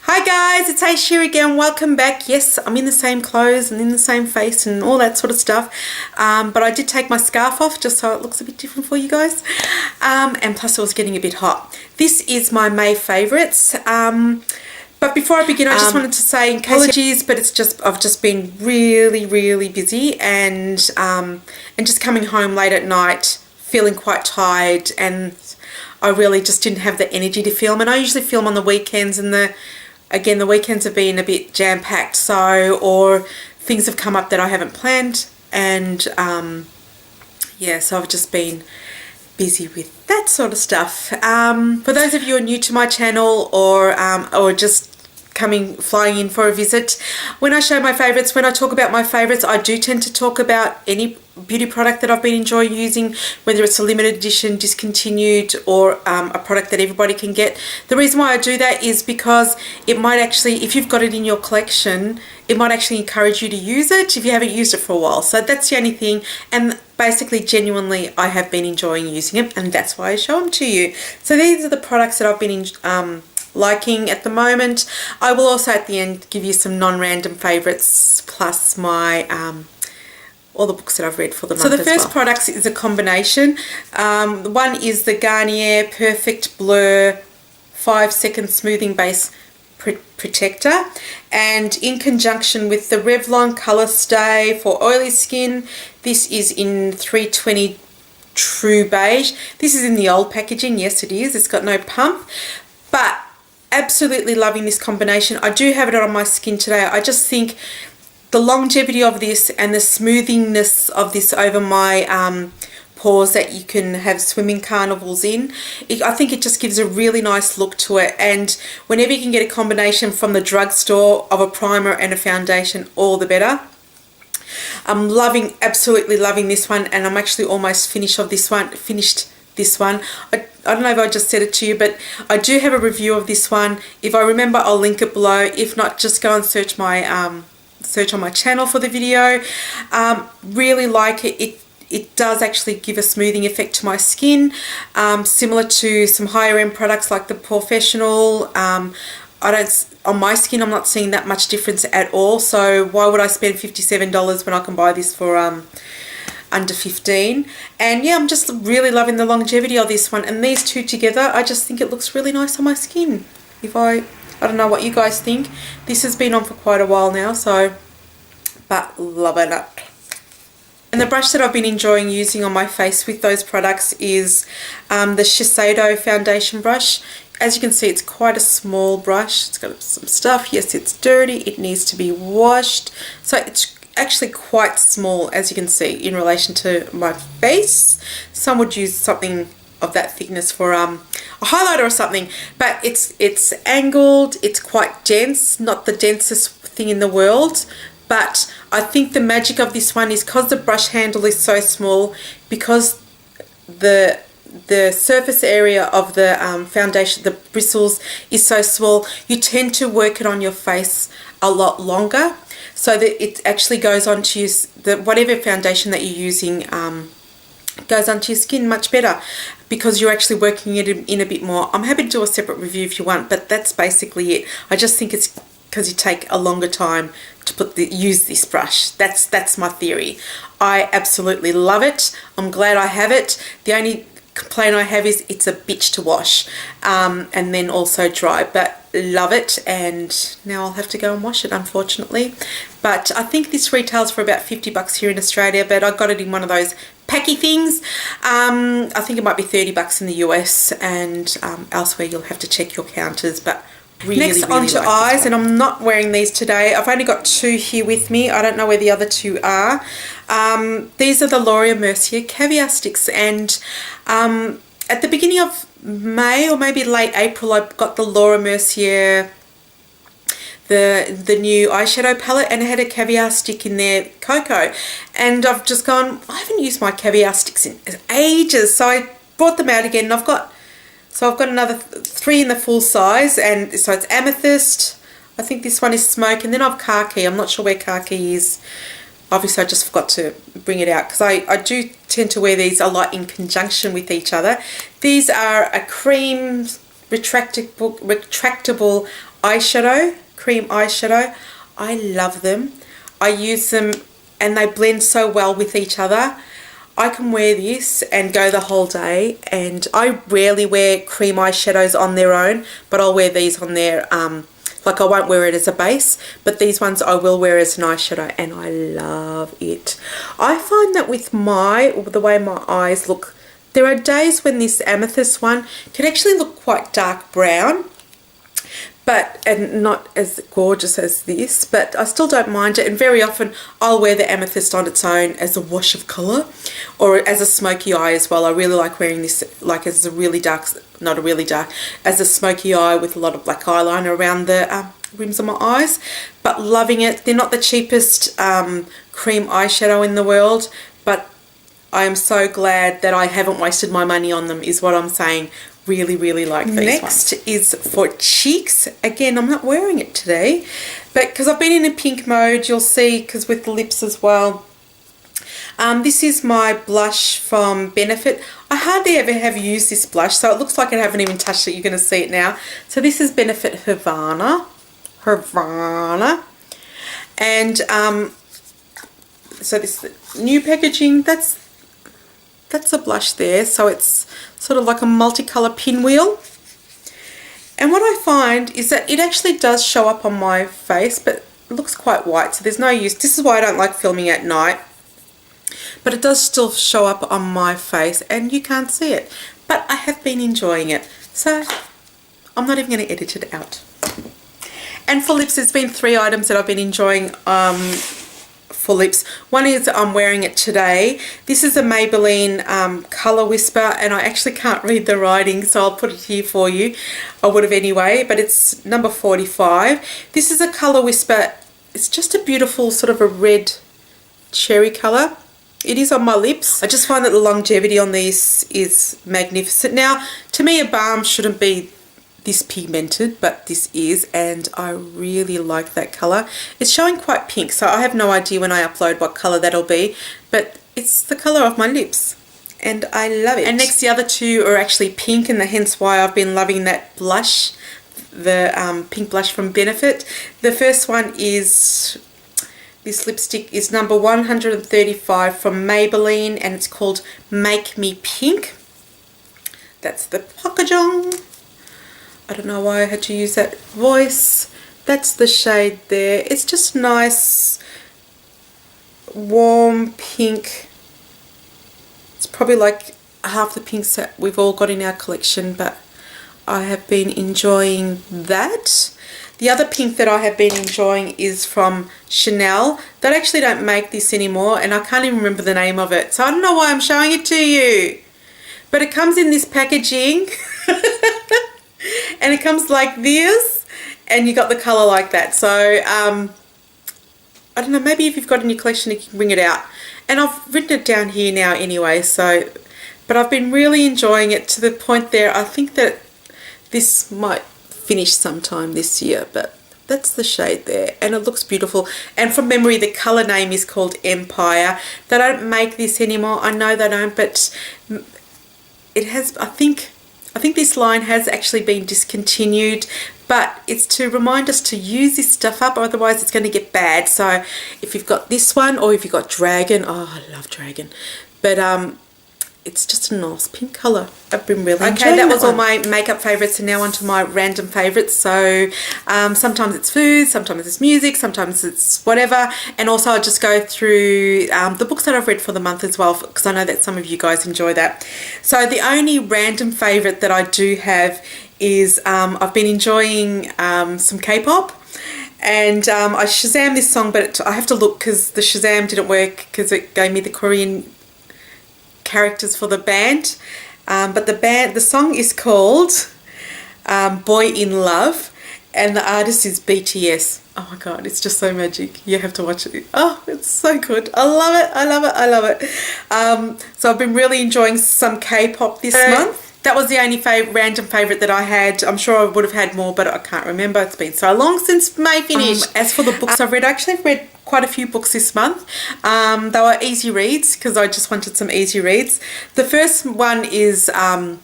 Hi guys, it's Ayshxo again. Welcome back. Yes, I'm in the same clothes and in the same face and all that sort of stuff. But I did take my scarf off just so it looks a bit different for you guys. And plus it was getting a bit hot. This is my May favourites. But before I begin, I just wanted to say apologies, but I've just been really busy and just coming home late at night, feeling quite tired, and I really just didn't have the energy to film. And I usually film on the weekends, and the weekends have been a bit jam-packed, or things have come up that I haven't planned, and yeah, so I've just been busy with that sort of stuff. For those of you who are new to my channel or just flying in for a visit, when I show my favorites, when I talk about my favorites, I do tend to talk about any beauty product that I've been enjoying using, whether it's a limited edition, discontinued, or a product that everybody can get. The reason why I do that is because it might actually, if you've got it in your collection, it might actually encourage you to use it if you haven't used it for a while. So that's the only thing, and basically genuinely I have been enjoying using it, and that's why I show them to you. So these are the products that I've been liking at the moment. I will also at the end give you some non-random favorites, plus my all the books that I've read for the month. So the first product is a combination. One is the Garnier Perfect Blur 5-second smoothing base protector, and in conjunction with the Revlon Color Stay for oily skin. This is in 320 True Beige. This is in the old packaging. Yes, it is. It's got no pump, but absolutely loving this combination. I do have it on my skin today. I just think the longevity of this and the smoothingness of this over my pores that you can have swimming carnivals in, I think it just gives a really nice look to it. And whenever you can get a combination from the drugstore of a primer and a foundation, all the better. I'm absolutely loving this one, and I'm actually almost finished this one. I don't know if I just said it to you, but I do have a review of this one. If I remember, I'll link it below. If not, just go and search on my channel for the video. Really like it. It does actually give a smoothing effect to my skin, similar to some higher end products like the Professional. On my skin, I'm not seeing that much difference at all. So why would I spend $57 when I can buy this for under 15? And yeah, I'm just really loving the longevity of this one, and these two together, I just think it looks really nice on my skin. I don't know what you guys think. This has been on for quite a while now, but loving it. And the brush that I've been enjoying using on my face with those products is the Eyeshadow foundation brush. As you can see, it's quite a small brush. It's got some stuff. Yes, it's dirty. It needs to be washed. So it's actually quite small, as you can see, in relation to my face. Some would use something of that thickness for a highlighter or something, but it's angled. It's quite dense, not the densest thing in the world. But I think the magic of this one is because the brush handle is so small, because the surface area of the foundation, the bristles, is so small, you tend to work it on your face a lot longer, so that it actually goes onto whatever foundation that you're using goes onto your skin much better, because you're actually working it in a bit more. I'm happy to do a separate review if you want, but that's basically it. I just think it's because you take a longer time to use this brush. That's my theory. I absolutely love it. I'm glad I have it. The only complaint I have is it's a bitch to wash and then also dry, but love it. And now I'll have to go and wash it, unfortunately. But I think this retails for about $50 here in Australia, but I got it in one of those packy things. I think it might be $30 in the US, and elsewhere you'll have to check your counters. But next on to eyes, and I'm not wearing these today. I've only got two here with me. I don't know where the other two are. These are the Laura Mercier Caviar Sticks, and at the beginning of May or maybe late April, I got the Laura Mercier, the new eyeshadow palette, and it had a caviar stick in there, Cocoa, and I've just gone, I haven't used my caviar sticks in ages, so I brought them out again, and I've got another 3 in the full size, and so it's Amethyst, I think this one is Smoke, and then I've Khaki. I'm not sure where Khaki is. Obviously I just forgot to bring it out, because I do tend to wear these a lot in conjunction with each other. These are a cream retractable eyeshadow, cream eyeshadow. I love them. I use them and they blend so well with each other. I can wear this and go the whole day, and I rarely wear cream eyeshadows on their own, but I'll wear these on their, like I won't wear it as a base, but these ones I will wear as an eyeshadow, and I love it. I find that with the way my eyes look, there are days when this amethyst one can actually look quite dark brown, and not as gorgeous as this, but I still don't mind it. And very often I'll wear the amethyst on its own as a wash of colour, or as a smoky eye as well. I really like wearing this like as a really dark, not a really dark, as a smoky eye with a lot of black eyeliner around the rims of my eyes. But loving it. They're not the cheapest cream eyeshadow in the world, but I am so glad that I haven't wasted my money on them, is what I'm saying. Really, really like these ones. Next is for cheeks. Again, I'm not wearing it today, but because I've been in a pink mode, you'll see, because with the lips as well. This is my blush from Benefit. I hardly ever have used this blush, so it looks like I haven't even touched it. You're going to see it now. So this is Benefit Havana. And so this new packaging, that's a blush there. So it's sort of like a multicolour pinwheel. And what I find is that it actually does show up on my face, but it looks quite white, so there's no use. This is why I don't like filming at night. But it does still show up on my face and you can't see it. But I have been enjoying it, so I'm not even going to edit it out. And for lips, there's been 3 items that I've been enjoying for lips. One is I'm wearing it today. This is a Maybelline Colour Whisper, and I actually can't read the writing, so I'll put it here for you. I would have anyway, but it's number 45. This is a Colour Whisper. It's just a beautiful sort of a red cherry colour. It is on my lips. I just find that the longevity on these is magnificent. Now, to me, a balm shouldn't be this pigmented, but this is, and I really like that colour. It's showing quite pink, so I have no idea when I upload what colour that'll be, but it's the colour of my lips and I love it. And next, the other 2 are actually pink, and hence why I've been loving that blush, the pink blush from Benefit. The first one is, this lipstick is number 135 from Maybelline, and it's called Make Me Pink. That's the Pokajong. I don't know why I had to use that voice. That's the shade there. It's just nice, warm pink. It's probably like half the pinks that we've all got in our collection, but I have been enjoying that. The other pink that I have been enjoying is from Chanel. They actually don't make this anymore, and I can't even remember the name of it, so I don't know why I'm showing it to you. But it comes in this packaging. And it comes like this, and you got the colour like that. So I don't know, maybe if you've got it in your collection you can bring it out. And I've written it down here now anyway, so, but I've been really enjoying it to the point there, I think that this might finish sometime this year, but that's the shade there, and it looks beautiful. And from memory, the colour name is called Empire. They don't make this anymore, I know they don't, but it has, I think this line has actually been discontinued, but it's to remind us to use this stuff up, otherwise it's going to get bad. So if you've got this one, or if you've got Dragon, oh, I love Dragon, but it's just a nice pink colour. I've been really enjoying that was all my makeup favourites, and now onto my random favourites. So sometimes it's food, sometimes it's music, sometimes it's whatever. And also I'll just go through the books that I've read for the month as well, because I know that some of you guys enjoy that. So the only random favourite that I do have is I've been enjoying some K-pop. And I Shazam this song, but I have to look because the Shazam didn't work because it gave me the Korean characters for the band, but the song is called Boy in Love, and the artist is BTS. Oh my god, it's just so magic. You have to watch it. Oh, it's so good. I love it, I love it, I love it. So I've been really enjoying some K-pop this month. That was the only random favourite that I had. I'm sure I would have had more, but I can't remember. It's been so long since May finished. As for the books I've read, I actually have read quite a few books this month. They were easy reads because I just wanted some easy reads. The first one is it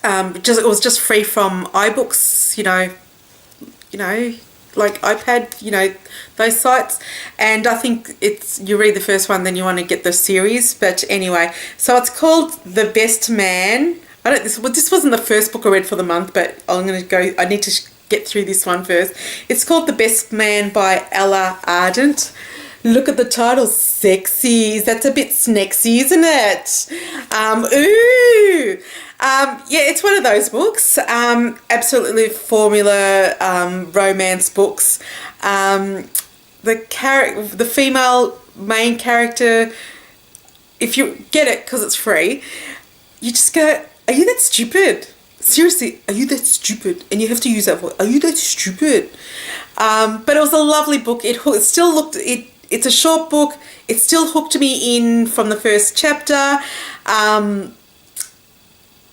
was just free from iBooks, you know, you know, like iPad, you know, those sites. And I think it's, you read the first one, then you want to get the series. But anyway, so it's called The Best Man. This wasn't the first book I read for the month, but I need to get through this one first. It's called The Best Man by Ella Ardent. Look at the title, sexy. That's a bit snexy, isn't it? Ooh. Yeah, it's one of those books. Absolutely formula romance books. The female main character, if you get it because it's free, you just go, are you that stupid? Seriously, are you that stupid? And you have to use that voice. Are you that stupid? But it was a lovely book. It's a short book. It still hooked me in from the first chapter.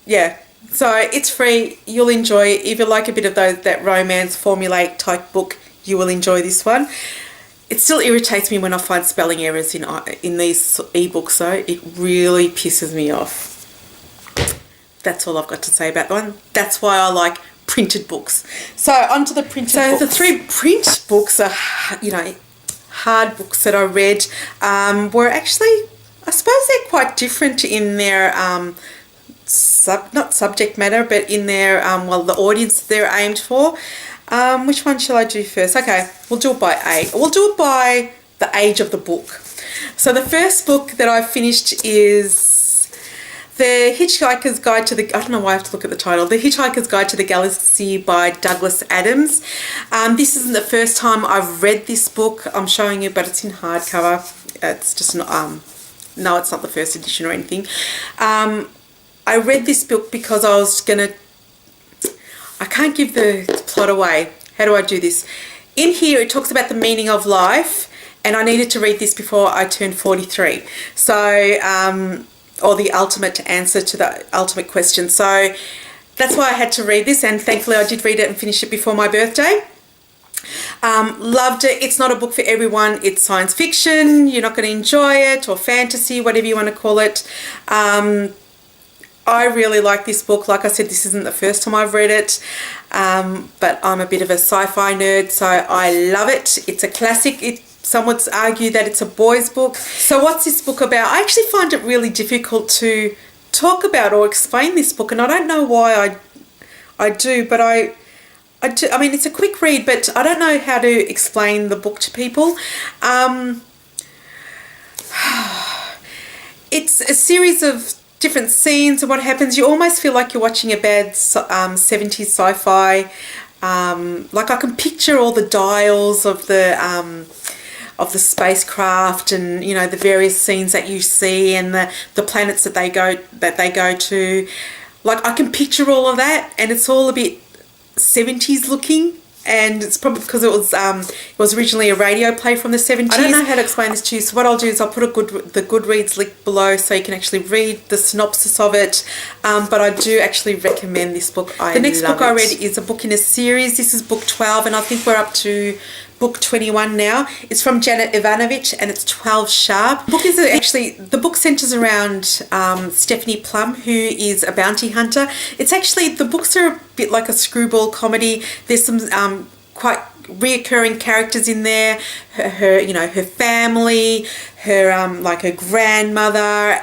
Yeah, so it's free. You'll enjoy it. If you like a bit of that romance formulaic type book, you will enjoy this one. It still irritates me when I find spelling errors in these ebooks, though. It really pisses me off. That's all I've got to say about that one. That's why I like printed books. So onto the printed books. So the 3 print books are, you know, hard books that I read were actually, I suppose they're quite different in their not subject matter, but in their the audience they're aimed for. Which one shall I do first? Okay, we'll do it by age. We'll do it by the age of the book. So the first book that I finished is The Hitchhiker's Guide to the... I don't know why I have to look at the title. The Hitchhiker's Guide to the Galaxy by Douglas Adams. This isn't the first time I've read this book. I'm showing you, but it's in hardcover. It's just not... no, it's not the first edition or anything. I read this book because I was going to... I can't give the plot away. How do I do this? In here, it talks about the meaning of life, and I needed to read this before I turned 43. So... or the ultimate answer to the ultimate question. So that's why I had to read this, and thankfully I did read it and finish it before my birthday. Loved it. It's not a book for everyone. It's science fiction. You're not going to enjoy it, or fantasy, whatever you want to call it. I really like this book. Like I said, this isn't the first time I've read it, but I'm a bit of a sci-fi nerd, so I love it. It's a classic. Some would argue that it's a boys' book. So what's this book about? I actually find it really difficult to talk about or explain this book, and I don't know why I do, but I do. I mean, it's a quick read, but I don't know how to explain the book to people. It's a series of different scenes and what happens. You almost feel like you're watching a bad 70s sci-fi. Like I can picture all the dials of the spacecraft, and you know, the various scenes that you see, and the planets that they go to. Like I can picture all of that, and it's all a bit 70s looking. And it's probably because it was originally a radio play from the 70s. I don't know how to explain this to you, so what I'll do is I'll put the Goodreads link below so you can actually read the synopsis of it. But I do actually recommend this book. The next book I read is a book in a series. This is book 12, and I think we're up to book 21 now. It's from Janet Evanovich, and it's 12 sharp. The book centers around Stephanie Plum, who is a bounty hunter. The books are a bit like a screwball comedy. There's some quite reoccurring characters in there. Her family, her grandmother,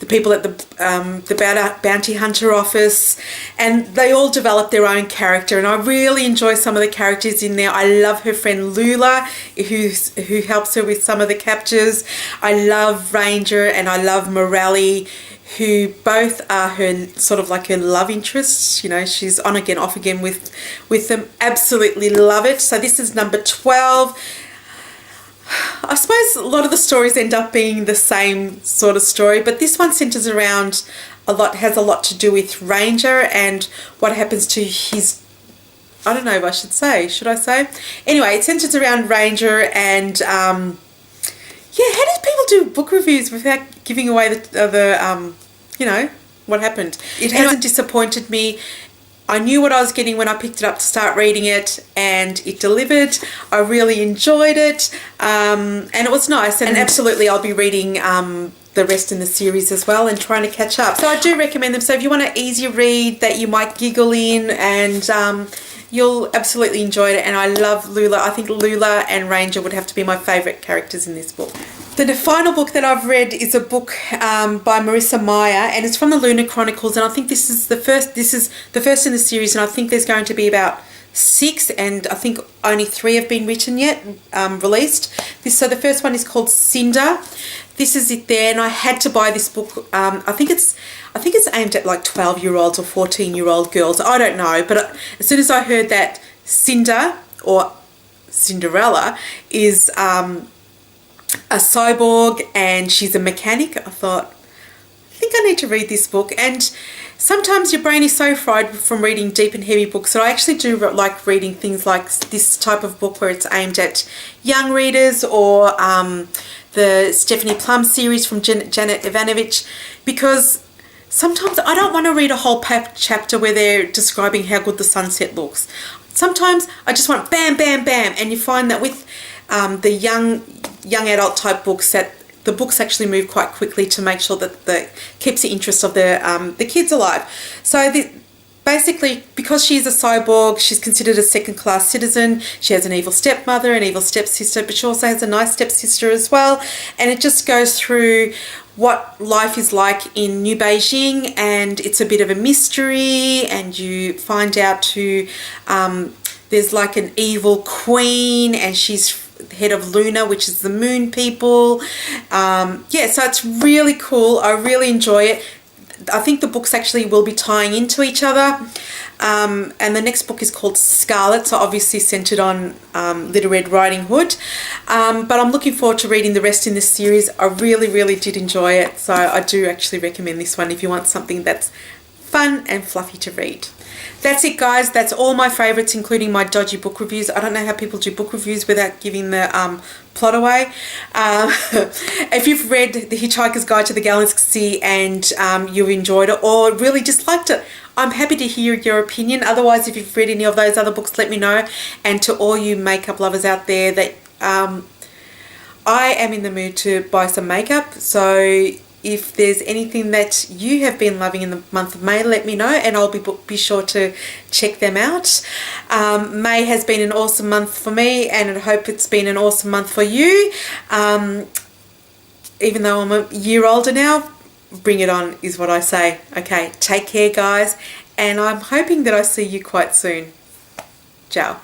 the people at the bounty hunter office, and they all develop their own character, and I really enjoy some of the characters in there. I love her friend Lula, who helps her with some of the captures. I love Ranger, and I love Morelli, who both are her sort of like her love interests. You know, she's on again, off again with them. Absolutely love it. So this is number 12. I suppose a lot of the stories end up being the same sort of story, but this one centers around has a lot to do with Ranger and what happens to his, I don't know if I should I say? Anyway, it centers around Ranger, and how do people do book reviews without giving away what happened? It hasn't disappointed me. I knew what I was getting when I picked it up to start reading it, and it delivered. I really enjoyed it, and it was nice. And absolutely, I'll be reading the rest in the series as well and trying to catch up. So I do recommend them. So if you want an easy read that you might giggle in, and You'll absolutely enjoy it, and I love Lula. I think Lula and Ranger would have to be my favourite characters in this book. The final book that I've read is a book by Marissa Meyer, and it's from the Lunar Chronicles, and I think this is the first in the series, and I think there's going to be about 6, and I think only 3 have been written yet, released. So the first one is called Cinder. This is it there, and I had to buy this book. I think it's aimed at like 12-year-olds or 14-year-old girls. I don't know, but as soon as I heard that Cinder or Cinderella is a cyborg and she's a mechanic, I thought, I think I need to read this book. And sometimes your brain is so fried from reading deep and heavy books that I actually do like reading things like this type of book where it's aimed at young readers, or the Stephanie Plum series from Janet Ivanovich, because sometimes I don't want to read a whole chapter where they're describing how good the sunset looks. Sometimes I just want bam, bam, bam, and you find that with the young adult type books, that the books actually move quite quickly to make sure that keeps the interest of the kids alive. So basically, because she's a cyborg, she's considered a second-class citizen. She has an evil stepmother, an evil stepsister, but she also has a nice stepsister as well. And it just goes through what life is like in New Beijing, and it's a bit of a mystery, and you find out there's like an evil queen, and she's head of Lunar, which is the moon people. Yeah, so it's really cool. I really enjoy it. I think the books actually will be tying into each other. And the next book is called Scarlet, so obviously centered on Little Red Riding Hood. But I'm looking forward to reading the rest in this series. I really, really did enjoy it. So I do actually recommend this one if you want something that's fun and fluffy to read. That's it, guys. That's all my favourites, including my dodgy book reviews. I don't know how people do book reviews without giving the plot away. If you've read The Hitchhiker's Guide to the Galaxy and you've enjoyed it or really disliked it, I'm happy to hear your opinion. Otherwise, if you've read any of those other books, let me know. And to all you makeup lovers out there, that I am in the mood to buy some makeup. So if there's anything that you have been loving in the month of May, let me know, and I'll be sure to check them out. May has been an awesome month for me, and I hope it's been an awesome month for you. Even though I'm a year older now, bring it on is what I say. Okay, take care, guys, and I'm hoping that I see you quite soon. Ciao.